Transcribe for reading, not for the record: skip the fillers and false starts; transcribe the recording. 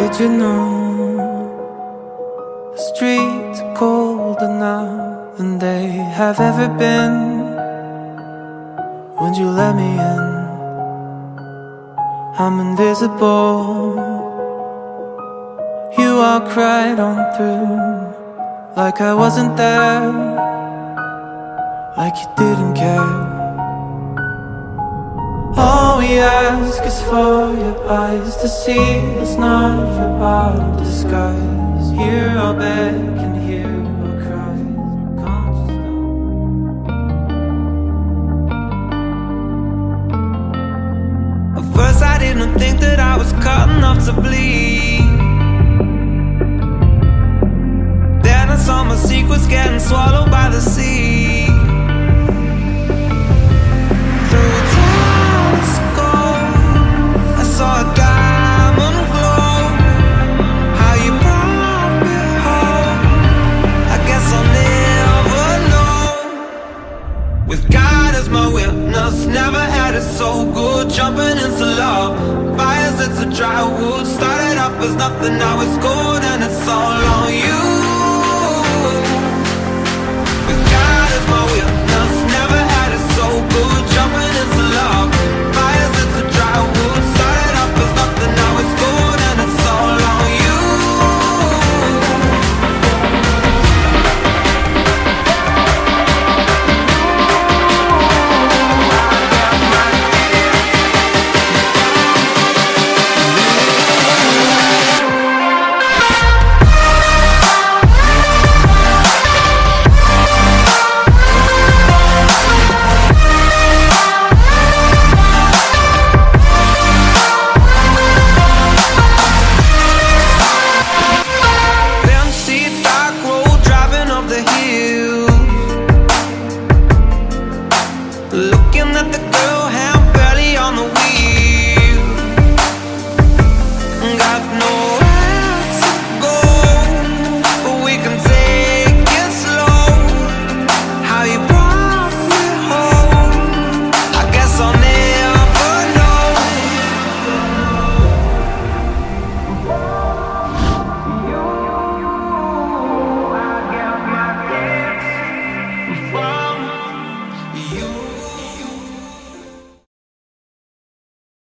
Did you know the streets are colder now than they have ever been? Would you let me in? I'm invisible. You walk right on through, like I wasn't there, like you didn't care. All we ask is for your eyes to see us, not for our disguise. Here I'll beg and here I'll cry. Can't you stop? At first I didn't think that I was cut enough to bleed. Then I saw my secrets getting swallowed by the sea. Through a telescope I saw a diamond glow. How you brought me home, I guess I'll never know. With God as my witness, never had it so good. Jumping into love, fires that's a dry wood. Started off as nothing, now it's gold, and it's all on you. With God as my witness, never had it so good. Jumping into love,